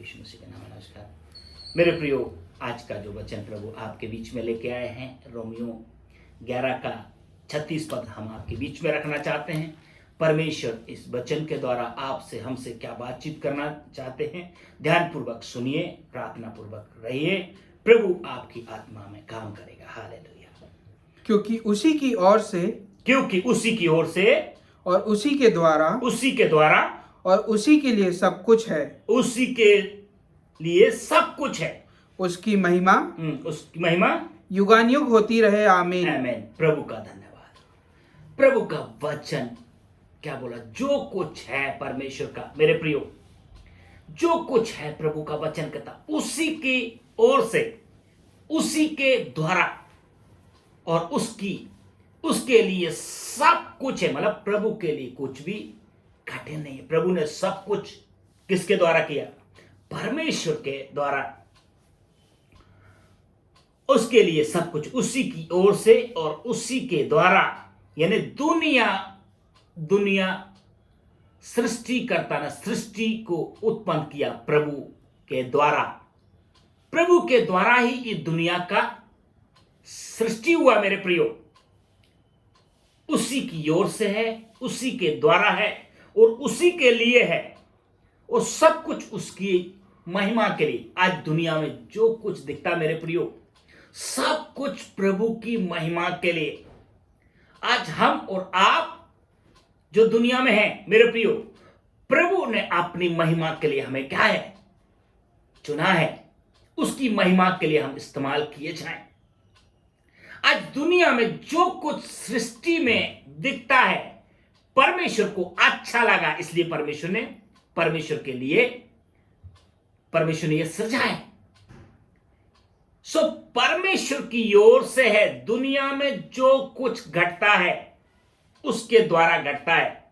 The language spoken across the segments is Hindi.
यीशु मसीह के नाम में नमस्कार। मेरे प्रियो, आज का जो वचन प्रभु आपके बीच में लेके आए हैं, रोमियो 11 का 36 पद हम आपके बीच में रखना चाहते हैं। परमेश्वर इस वचन के द्वारा आपसे हमसे क्या बातचीत करना चाहते हैं, ध्यानपूर्वक सुनिए, प्रार्थना पूर्वक रहिए। प्रभु आपकी आत्मा में काम करेगा। हालेलुया। क्योंकि उसी की ओर से और उसी के द्वारा और उसी के लिए सब कुछ है। उसी के लिए सब कुछ है। उसकी महिमा युगानुयुग होती रहे। आमीन। आमीन। प्रभु का धन्यवाद। प्रभु का वचन क्या बोला? जो कुछ है परमेश्वर का, मेरे प्रियो, जो कुछ है प्रभु का वचन कहता, उसी की ओर से, उसी के द्वारा और उसके लिए सब कुछ है। मतलब प्रभु के लिए कुछ भी कठिन नहीं है। प्रभु ने सब कुछ किसके द्वारा किया? परमेश्वर के द्वारा। उसके लिए सब कुछ उसी की ओर से और उसी के द्वारा, यानी दुनिया सृष्टि करता ना, सृष्टि को उत्पन्न किया प्रभु के द्वारा। प्रभु के द्वारा ही इस दुनिया का सृष्टि हुआ। मेरे प्रियो, उसी की ओर से है, उसी के द्वारा है और उसी के लिए है, और सब कुछ उसकी महिमा के लिए। आज दुनिया में जो कुछ दिखता मेरे प्रियो, सब कुछ प्रभु की महिमा के लिए। आज हम और आप जो दुनिया में हैं मेरे प्रियो, प्रभु ने अपनी महिमा के लिए हमें क्या है? चुना है। उसकी महिमा के लिए हम इस्तेमाल किए जाएं। आज दुनिया में जो कुछ सृष्टि में दिखता है, परमेश्वर को अच्छा लगा, इसलिए परमेश्वर ने यह सृजा है। सो परमेश्वर की ओर से है। दुनिया में जो कुछ घटता है उसके द्वारा घटता है।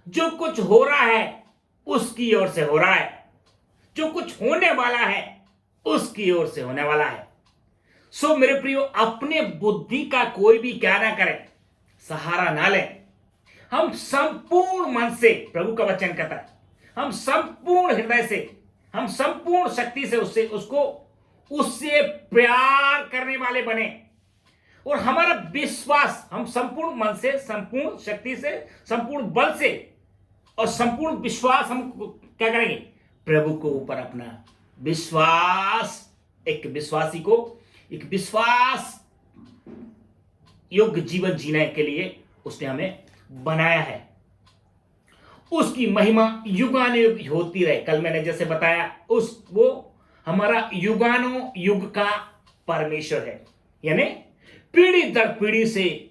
जो कुछ हो रहा है उसकी ओर से हो रहा है। जो कुछ होने वाला है उसकी ओर से होने वाला है। सो मेरे प्रियो, अपने बुद्धि का कोई भी क्या ना करे, सहारा ना ले। हम संपूर्ण मन से, प्रभु का वचन कहता है, हम संपूर्ण हृदय से, हम संपूर्ण शक्ति से उससे प्यार करने वाले बने। और हमारा विश्वास, हम संपूर्ण मन से, संपूर्ण शक्ति से, संपूर्ण बल से और संपूर्ण विश्वास हम क्या करेंगे? प्रभु को ऊपर अपना विश्वास, एक विश्वासी को एक विश्वास योग्य जीवन जीने के लिए उसने हमें बनाया है। उसकी महिमा युगानुयुग होती रहे। कल मैंने जैसे बताया, वो हमारा युगानुयुग का परमेश्वर है, यानी पीढ़ी दर पीढ़ी से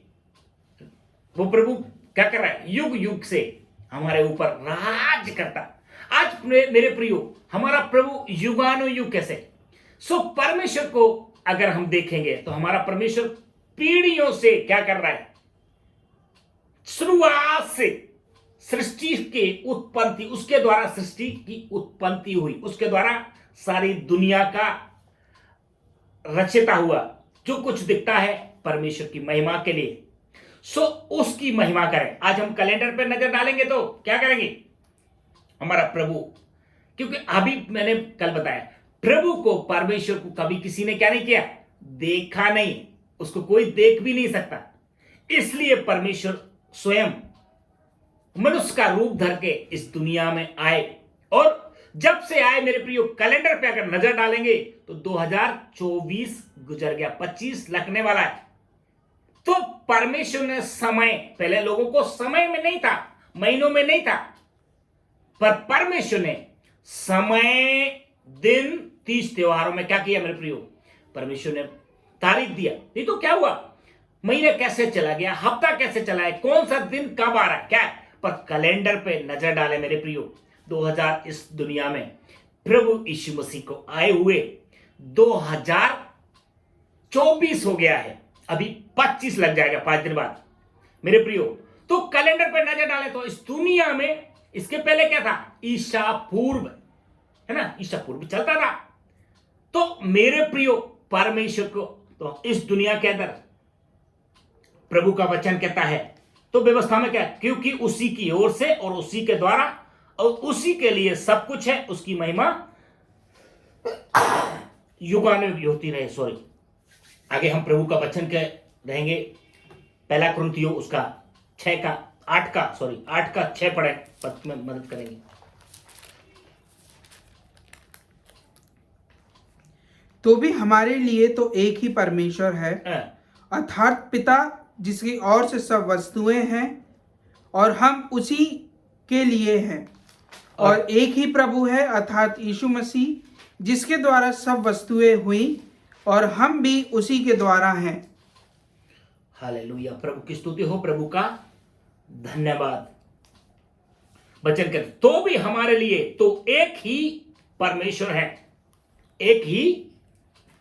वो प्रभु क्या कर रहा है? युग युग से हमारे ऊपर राज करता। आज मेरे प्रियो, हमारा प्रभु युगानुयुग कैसे? सो परमेश्वर को अगर हम देखेंगे तो हमारा परमेश्वर पीढ़ियों से क्या कर रहा है? शुरुआत से सृष्टि के उत्पत्ति, उसके द्वारा सृष्टि की उत्पत्ति हुई, उसके द्वारा सारी दुनिया का रचयिता हुआ। जो कुछ दिखता है परमेश्वर की महिमा के लिए। सो उसकी महिमा करें। आज हम कैलेंडर पर नजर डालेंगे तो क्या करेंगे? हमारा प्रभु, क्योंकि अभी मैंने कल बताया, प्रभु को, परमेश्वर को कभी किसी ने क्या नहीं किया? देखा नहीं। उसको कोई देख भी नहीं सकता। इसलिए परमेश्वर स्वयं मनुष्य का रूप धर के इस दुनिया में आए। और जब से आए मेरे प्रियो, कैलेंडर पे अगर नजर डालेंगे तो 2024 गुजर गया, 25 लगने वाला है। तो परमेश्वर ने समय, पहले लोगों को समय में नहीं था, महीनों में नहीं था, पर परमेश्वर ने समय, दिन, 30 त्योहारों में क्या किया मेरे प्रियो? परमेश्वर ने तारीख दिया। नहीं तो क्या हुआ? महीना कैसे चला गया, हफ्ता कैसे चला है, कौन सा दिन कब आ रहा है, क्या है? पर कैलेंडर पे नजर डाले मेरे प्रियो, 2000 इस दुनिया में प्रभु यीशु मसीह को आए हुए 2024 हो गया है। अभी 25 लग जाएगा 5 दिन बाद मेरे प्रियो। तो कैलेंडर पे नजर डाले तो इस दुनिया में, इसके पहले क्या था? ईसा पूर्व, है ना? ईसा पूर्व चलता था। तो मेरे प्रियो, परमेश्वर को तो इस दुनिया के अंदर प्रभु का वचन कहता है, तो व्यवस्था में क्या? क्योंकि उसी की ओर से और उसी के द्वारा और उसी के लिए सब कुछ है। उसकी महिमा युगानुयुग होती रहे। सॉरी, आगे हम प्रभु का वचन के रहेंगे। पहला कुरिन्थियों उसका 8 का 6 पढ़े, पद में मदद करेंगे। तो भी हमारे लिए तो एक ही परमेश्वर है, अर्थात पिता, जिसकी ओर से सब वस्तुएं हैं और हम उसी के लिए हैं, और एक ही प्रभु है, अर्थात यीशु मसीह, जिसके द्वारा सब वस्तुएं हुई और हम भी उसी के द्वारा हैं। हालेलुया, प्रभु की स्तुति हो, प्रभु का धन्यवाद। वचन कहते तो भी हमारे लिए तो एक ही परमेश्वर है, एक ही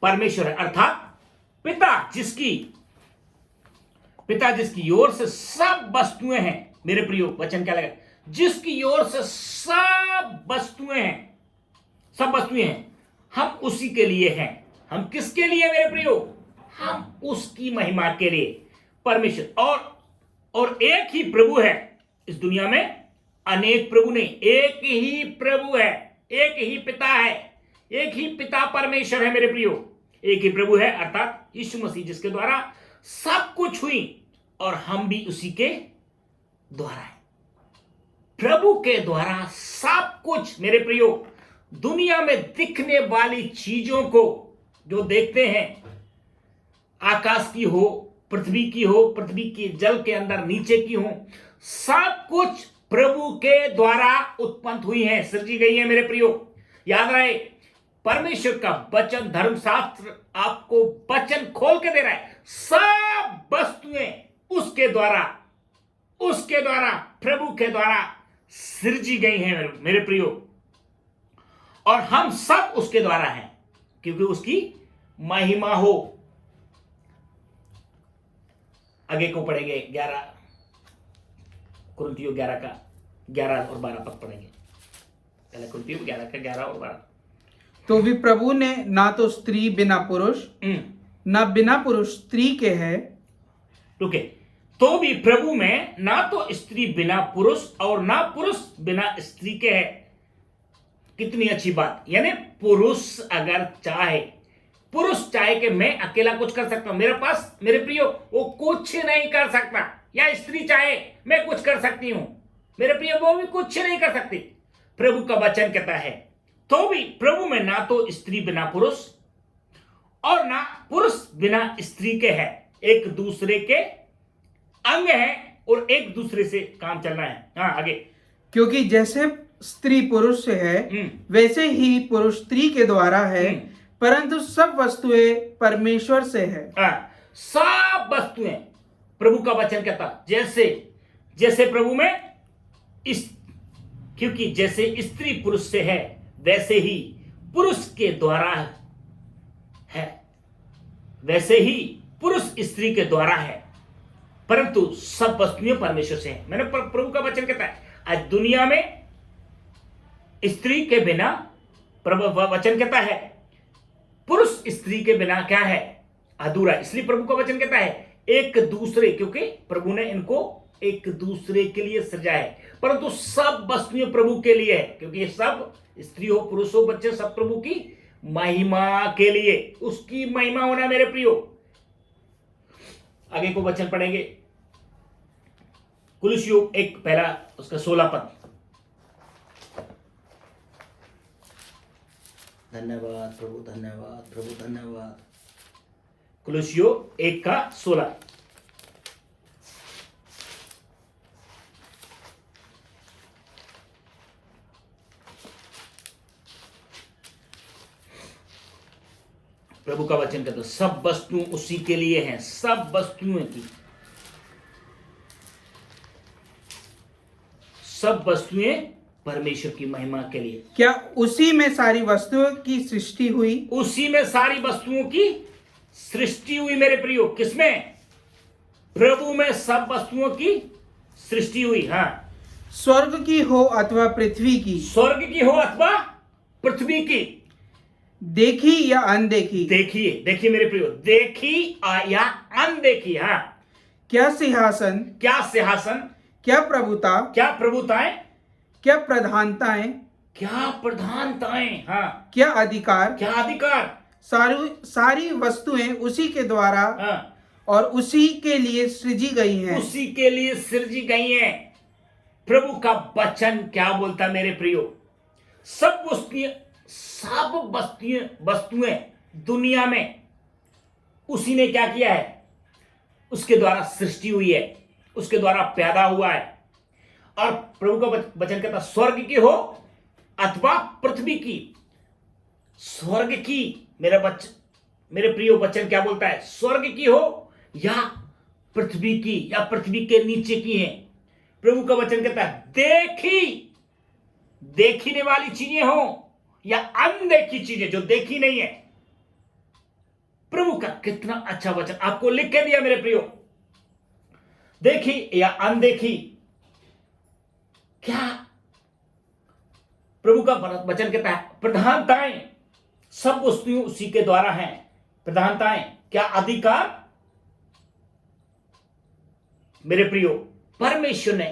परमेश्वर है, अर्थात पिता जिसकी ओर से सब वस्तुएं हैं। मेरे प्रियो, वचन क्या लगा? जिसकी ओर से सब वस्तुएं हैं, हम उसी के लिए हैं। हम किसके लिए मेरे प्रियो? हम उसकी महिमा के लिए। परमेश्वर और एक ही प्रभु है। इस दुनिया में अनेक प्रभु नहीं, एक ही प्रभु है, एक ही पिता है, एक ही पिता परमेश्वर है मेरे प्रियो। एक ही प्रभु है, अर्थात यीशु मसीह, जिसके द्वारा सब कुछ हुई और हम भी उसी के द्वारा है। प्रभु के द्वारा सब कुछ मेरे प्रियो। दुनिया में दिखने वाली चीजों को जो देखते हैं, आकाश की हो, पृथ्वी की हो, पृथ्वी के जल के अंदर नीचे की हो, सब कुछ प्रभु के द्वारा उत्पन्न हुई है, सृजी गई है मेरे प्रियो। याद रहे, परमेश्वर का वचन, धर्मशास्त्र आपको वचन खोल के दे रहा है। सब वस्तुएं उसके द्वारा प्रभु के द्वारा सृजी गई हैं मेरे प्रियो, और हम सब उसके द्वारा हैं, क्योंकि उसकी महिमा हो। आगे को पढ़ेंगे 11 कुरिन्थियों 11 का 11 और 12 पद पढ़ेंगे। पहले कुरिन्थियों 11 का 11 और 12। तो भी प्रभु ने ना तो स्त्री बिना पुरुष, ना बिना पुरुष स्त्री के है। रुके, तो भी प्रभु में ना तो स्त्री बिना पुरुष और ना पुरुष बिना स्त्री के है। कितनी अच्छी बात। यानी पुरुष चाहे कि मैं अकेला कुछ कर सकता हूं, मेरे पास मेरे प्रियो वो कुछ नहीं कर सकता, या स्त्री चाहे मैं कुछ कर सकती हूं, मेरे प्रियो वो भी कुछ नहीं कर सकती। प्रभु का वचन कहता है तो भी प्रभु में ना तो स्त्री बिना पुरुष और ना पुरुष बिना स्त्री के है, एक दूसरे के अंग है और एक दूसरे से काम चलना है। हाँ, आगे। क्योंकि जैसे स्त्री पुरुष से है, वैसे ही पुरुष स्त्री के द्वारा है, परंतु सब वस्तुएं परमेश्वर से है। सब वस्तुएं, प्रभु का वचन कहता जैसे प्रभु में क्योंकि जैसे स्त्री पुरुष से है, वैसे ही पुरुष के द्वारा है, वैसे ही पुरुष स्त्री के द्वारा है, परंतु सब वस्तुएं परमेश्वर से है। मैंने प्रभु का वचन कहता है आज दुनिया में स्त्री के बिना, प्रभु वचन कहता है पुरुष स्त्री के बिना क्या है? अधूरा। इसलिए प्रभु का वचन कहता है एक दूसरे, क्योंकि प्रभु ने इनको एक दूसरे के लिए सृजा है, परंतु सब वस्तुएं प्रभु के लिए है, क्योंकि ये सब स्त्री हो, पुरुष हो, बच्चे, सब प्रभु की महिमा के लिए, उसकी महिमा होना मेरे प्रियो। आगे को वचन पढ़ेंगे, कुलुस्सियों 1 पहला उसका 16 पद। धन्यवाद प्रभु, धन्यवाद प्रभु, धन्यवाद। कुलुस्सियों 1 का 16। प्रभु का वचन कहता है सब वस्तुएं उसी के लिए हैं, सब वस्तुएं की, सब वस्तुएं परमेश्वर की महिमा के लिए। क्या उसी में सारी वस्तुओं की सृष्टि हुई? उसी में सारी वस्तुओं की सृष्टि हुई मेरे प्रियो। किसमें? प्रभु में सब वस्तुओं की सृष्टि हुई। हाँ, स्वर्ग की हो अथवा पृथ्वी की, स्वर्ग की हो अथवा पृथ्वी की, देखी या अनदेखी। देखिए मेरे प्रियो, देखी या अनदेखी। हाँ, क्या सिंहासन, क्या प्रभुताएं, क्या प्रधानताएं, हाँ, क्या अधिकार, सारी वस्तुएं उसी के द्वारा हाँ, और उसी के लिए सृजी गई हैं। उसी के लिए सृजी गई हैं। प्रभु का वचन क्या बोलता है मेरे प्रियो? सब वस्तुएं दुनिया में उसी ने क्या किया है? उसके द्वारा सृष्टि हुई है, उसके द्वारा पैदा हुआ है। और प्रभु का वचन कहता स्वर्ग की हो अथवा पृथ्वी की। स्वर्ग की, मेरे प्रियो वचन क्या बोलता है? स्वर्ग की हो या पृथ्वी की, या पृथ्वी के नीचे की है। प्रभु का वचन कहता है देखने वाली चीजें हो या अनदेखी चीजें जो देखी नहीं है। प्रभु का कितना अच्छा वचन आपको लिख के दिया मेरे प्रियो। देखी या अनदेखी, क्या प्रभु का वचन कहता है? प्रधानताएं, सब वस्तुएं उसी के द्वारा हैं। प्रधानताएं, क्या अधिकार? मेरे प्रियो, परमेश्वर ने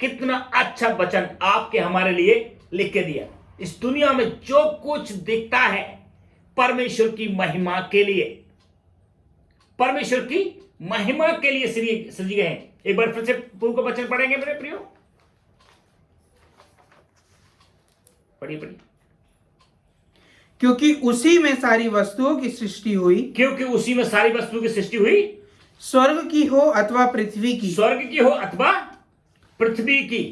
कितना अच्छा वचन आपके हमारे लिए लिख के दिया। इस दुनिया में जो कुछ दिखता है परमेश्वर की महिमा के लिए, परमेश्वर की महिमा के लिए सृजे गए हैं। एक बार फिर से प्रभु का वचन पढ़ेंगे मेरे प्रियो, पढ़िए। क्योंकि उसी में सारी वस्तुओं की सृष्टि हुई। क्योंकि उसी में सारी वस्तुओं की सृष्टि हुई, स्वर्ग की हो अथवा पृथ्वी की। स्वर्ग की हो अथवा पृथ्वी की,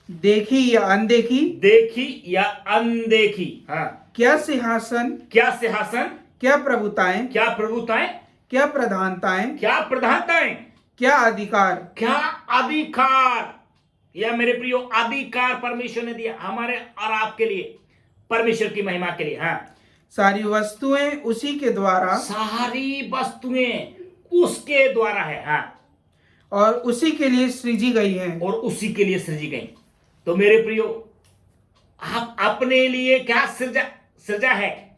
देखी या अनदेखी। देखी या अनदेखी। हाँ, क्या सिंहासन, क्या सिंहासन, क्या प्रभुताएं, क्या प्रभुताएं, क्या प्रधानताएं, क्या प्रधानताएं, क्या अधिकार, क्या अधिकार। या मेरे प्रियो, अधिकार परमेश्वर ने दिया हमारे और आपके लिए, परमेश्वर की महिमा के लिए। हाँ, सारी वस्तुएं उसी के द्वारा, सारी वस्तुएं उसके द्वारा है। हाँ, और उसी के लिए सृजी गई हैं। और उसी के लिए सृजी गई। तो मेरे प्रियो, आप अपने लिए क्या सृजा है?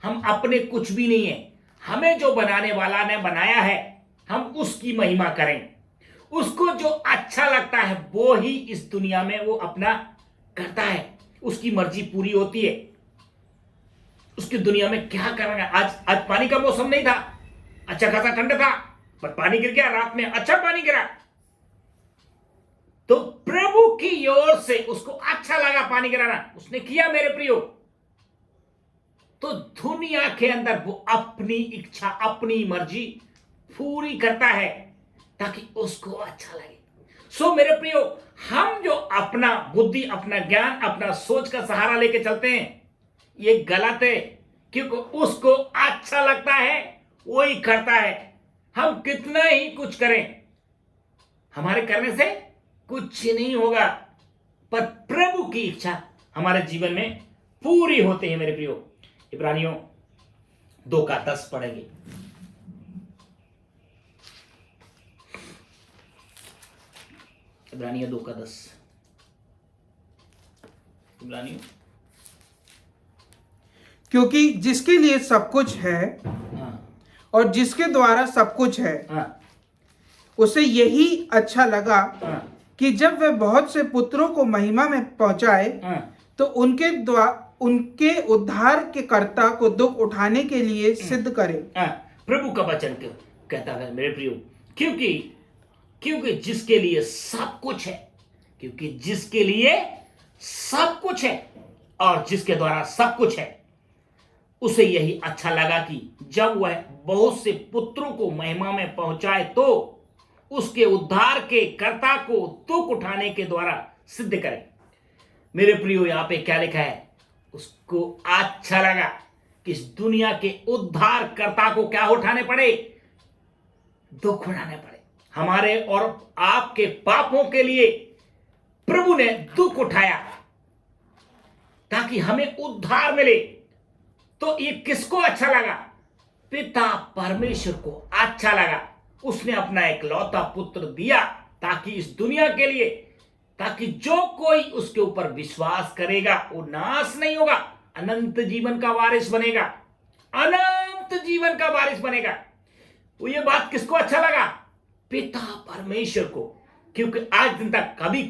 हम अपने कुछ भी नहीं है। हमें जो बनाने वाला ने बनाया है, हम उसकी महिमा करें। उसको जो अच्छा लगता है वो ही इस दुनिया में वो अपना करता है। उसकी मर्जी पूरी होती है। उसकी दुनिया में क्या करेंगे? आज पानी का मौसम नहीं था, अच्छा खासा ठंड था, पर पानी गिर गया रात में, अच्छा पानी गिरा। तो प्रभु की ओर से उसको अच्छा लगा पानी गिराना, उसने किया मेरे प्रियो। तो दुनिया के अंदर वो अपनी इच्छा, अपनी मर्जी पूरी करता है ताकि उसको अच्छा लगे। सो मेरे प्रियो, हम जो अपना बुद्धि, अपना ज्ञान, अपना सोच का सहारा लेके चलते हैं, ये गलत है। क्योंकि उसको अच्छा लगता है वही करता है। हम कितना ही कुछ करें, हमारे करने से कुछ नहीं होगा, पर प्रभु की इच्छा हमारे जीवन में पूरी होती है मेरे प्रियो। इब्रानियों 2:10 पढ़ेंगे। इब्रानियों 2:10। इब्रानियों, क्योंकि जिसके लिए सब कुछ है, हाँ, और जिसके द्वारा सब कुछ है, हाँ, उसे यही अच्छा लगा हाँ, कि जब वह बहुत से पुत्रों को महिमा में पहुंचाए, हाँ, तो उनके उद्धार के कर्ता को दुख उठाने के लिए सिद्ध करे। हाँ। प्रभु का वचन कहता है मेरे प्रियो, क्योंकि जिसके लिए सब कुछ है, क्योंकि जिसके लिए सब कुछ है और जिसके द्वारा सब कुछ है, उसे यही अच्छा लगा कि जब वह बहुत से पुत्रों को महिमा में पहुंचाए तो उसके उद्धार के कर्ता को दुख उठाने के द्वारा सिद्ध करे। मेरे प्रियो, यहां पे क्या लिखा है? उसको अच्छा लगा कि इस दुनिया के उद्धार कर्ता को क्या उठाने पड़े? दुख उठाने पड़े। हमारे और आपके पापों के लिए प्रभु ने दुख उठाया ताकि हमें उद्धार मिले। तो ये किसको अच्छा लगा? पिता परमेश्वर को अच्छा लगा। उसने अपना इकलौता पुत्र दिया ताकि इस दुनिया के लिए, ताकि जो कोई उसके ऊपर विश्वास करेगा वो नाश नहीं होगा, अनंत जीवन का वारिस बनेगा। अनंत जीवन का वारिस बनेगा। तो ये बात किसको अच्छा लगा? पिता परमेश्वर को। क्योंकि आज दिन तक कभी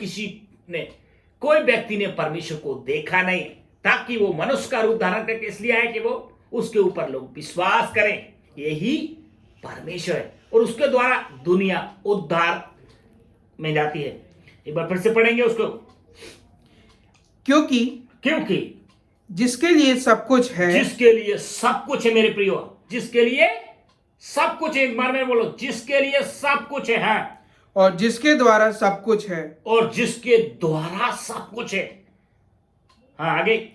कोई व्यक्ति ने परमेश्वर को देखा नहीं, ताकि वो मनुष्य का रूप धारण करके इसलिए है कि वो उसके ऊपर लोग विश्वास करें, यही परमेश्वर है। और उसके द्वारा दुनिया उद्धार में जाती है। एक बार फिर से पढ़ेंगे उसको। क्योंकि जिसके लिए सब कुछ है, जिसके लिए सब कुछ है मेरे प्रियो, जिसके लिए सब कुछ है, एक बार में बोलो, जिसके लिए सब कुछ है। हाँ, और जिसके द्वारा सब कुछ है, और जिसके द्वारा सब कुछ है। हाँ, आगे।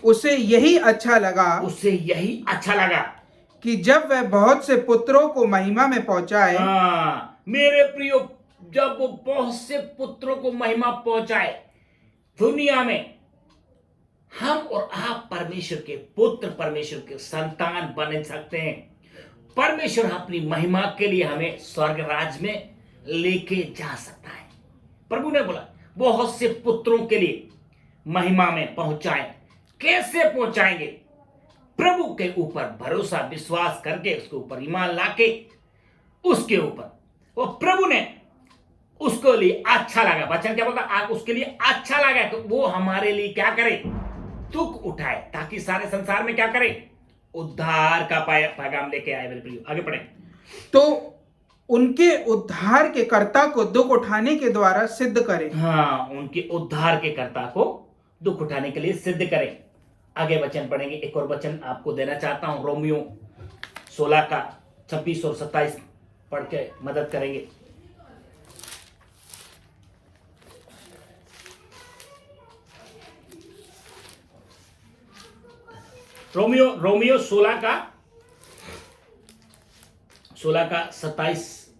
उसे यही अच्छा लगा, उसे यही अच्छा लगा कि जब वह बहुत से पुत्रों को महिमा में पहुंचाए। हाँ मेरे प्रियो, जब वो बहुत से पुत्रों को महिमा पहुंचाए। दुनिया में हम और आप परमेश्वर के पुत्र, परमेश्वर के संतान बन सकते हैं। परमेश्वर अपनी महिमा के लिए हमें स्वर्ग राज्य में लेके जा सकता है। प्रभु ने बोला बहुत से पुत्रों के लिए महिमा में पहुंचाए। कैसे पहुंचाएंगे? प्रभु के ऊपर भरोसा विश्वास करके, उसके ऊपर ईमान लाके, उसके ऊपर। और प्रभु ने उसको लिए अच्छा लगा। वचन क्या बोलता? आप उसके लिए अच्छा लगा कि वो हमारे लिए क्या करे? दुख उठाए, ताकि सारे संसार में क्या करे? उद्धार का पैगाम लेके आए। मेरे प्रियो, आगे पढ़े। तो उनके उद्धार के कर्ता को दुख उठाने के द्वारा सिद्ध करे। हाँ, उनके उद्धार के कर्ता को दुख उठाने के लिए सिद्ध करें। आगे वचन पढ़ेंगे। एक और वचन आपको देना चाहता हूं, रोमियो 16 का 26 और 27 पढ़ के मदद करेंगे। रोमियो 16 का 27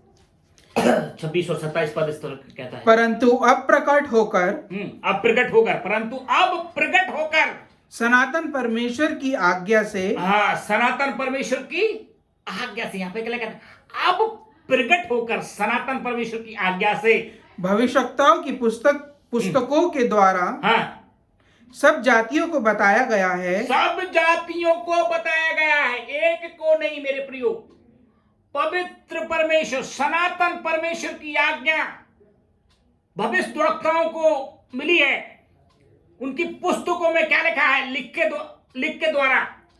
26 और 27 पद इस तरह कहता है। परंतु अब प्रकट होकर, परंतु अब प्रकट होकर सनातन परमेश्वर की आज्ञा से, हाँ, सनातन परमेश्वर की आज्ञा से, यहां पे क्या कहता है? अब प्रकट होकर सनातन परमेश्वर की आज्ञा से भविष्यवक्ताओं की पुस्तकों के द्वारा, हाँ, सब जातियों को बताया गया है। सब जातियों को बताया गया है, एक को नहीं मेरे प्रियो। पवित्र परमेश्वर, सनातन परमेश्वर की आज्ञा भविष्यद्वक्ताओं को मिली है। उनकी पुस्तकों में क्या लिखा है?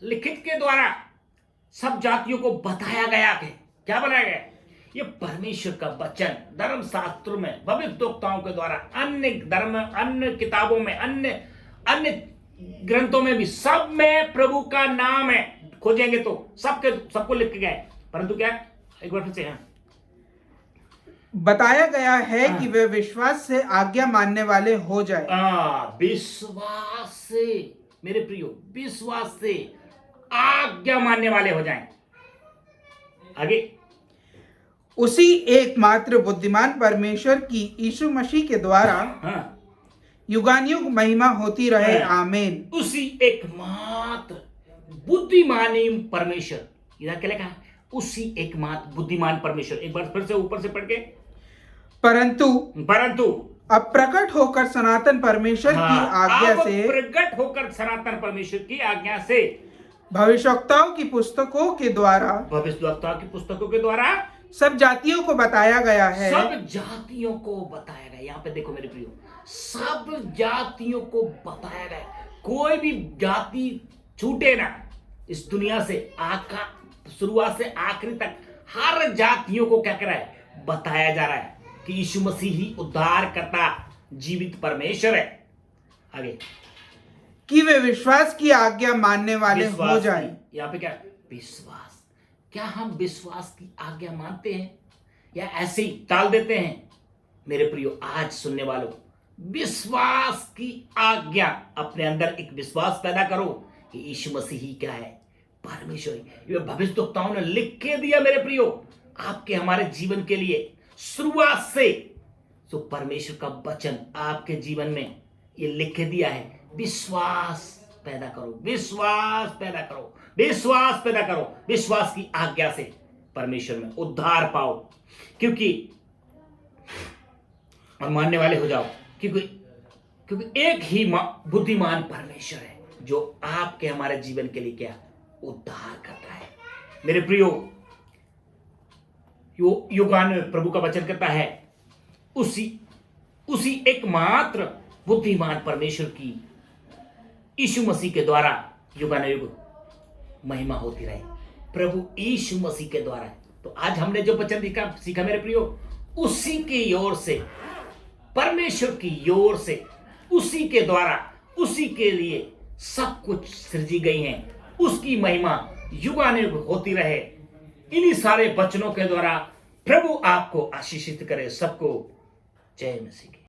लिखित के द्वारा सब जातियों को बताया गया कि क्या बनाया गया? ये परमेश्वर का वचन धर्मशास्त्र में भविष्यद्वक्ताओं के द्वारा, अन्य धर्म, अन्य किताबों में, अन्य ग्रंथों में भी, सब में प्रभु का नाम है। खोजेंगे तो सबको लिख के गए। परंतु क्या? एक बार फिर से बताया गया है कि वे विश्वास से आज्ञा मानने वाले हो जाए। विश्वास से मेरे प्रियो, विश्वास से आज्ञा मानने वाले हो जाएं। आगे। उसी एकमात्र बुद्धिमान परमेश्वर की यीशु मसीह के द्वारा युगानुयुग महिमा होती रहे। आमीन। उसी एकमात्र बुद्धिमानी परमेश्वर, इधर क्या लिखा है? उसी एकमात्र बुद्धिमान परमेश्वर। एक बार फिर से ऊपर से पढ़ के। परंतु अब प्रकट होकर सनातन परमेश्वर की आज्ञा से, प्रकट होकर सनातन परमेश्वर की आज्ञा से भविष्यवक्ताओं की पुस्तकों के द्वारा सब जातियों को बताया गया है। सब जातियों को बताया गया। यहाँ पे देखो मेरे प्रियो, सब जातियों को बताया गया। कोई भी जाति छूटे ना इस दुनिया से। शुरुआत से आखिरी तक हर जातियों को क्या कर रहा है? बताया जा रहा है कि यीशु मसीह ही उद्धार करता जीवित परमेश्वर है। आगे। कि वे विश्वास की आज्ञा मानने वाले हो जाएं। यहाँ पे क्या? विश्वास। क्या हम विश्वास की आज्ञा मानते हैं या ऐसे ही टाल देते हैं? मेरे प्रियो, आज सुनने वालों, विश्वास की आज्ञा, अपने अंदर एक विश्वास पैदा करो कि यीशु मसीह ही क्या है? परमेश्वर। ये भविष्यद्वक्ताओं ने लिख के दिया मेरे प्रियो, आपके हमारे जीवन के लिए शुरुआत से। तो परमेश्वर का वचन आपके जीवन में ये लिख के दिया है। विश्वास पैदा करो, विश्वास पैदा करो, विश्वास पैदा करो। विश्वास की आज्ञा से परमेश्वर में उद्धार पाओ, क्योंकि और मानने वाले हो जाओ, क्योंकि एक ही बुद्धिमान परमेश्वर है जो आपके हमारे जीवन के लिए क्या? उद्धार करता है। मेरे प्रियो, युगान प्रभु का वचन करता है, उसी एकमात्र बुद्धिमान परमेश्वर की यीशु मसीह के द्वारा युगानुयुग महिमा होती रहे प्रभु यीशु मसीह के द्वारा। तो आज हमने जो वचन सीखा मेरे प्रियो, उसी की ओर से, परमेश्वर की ओर से, उसी के द्वारा, उसी के लिए सब कुछ सृजी गई हैं। उसकी महिमा युगानुयुग होती रहे। इन्हीं सारे वचनों के द्वारा प्रभु आपको आशीषित करे। सबको जय मसीह की।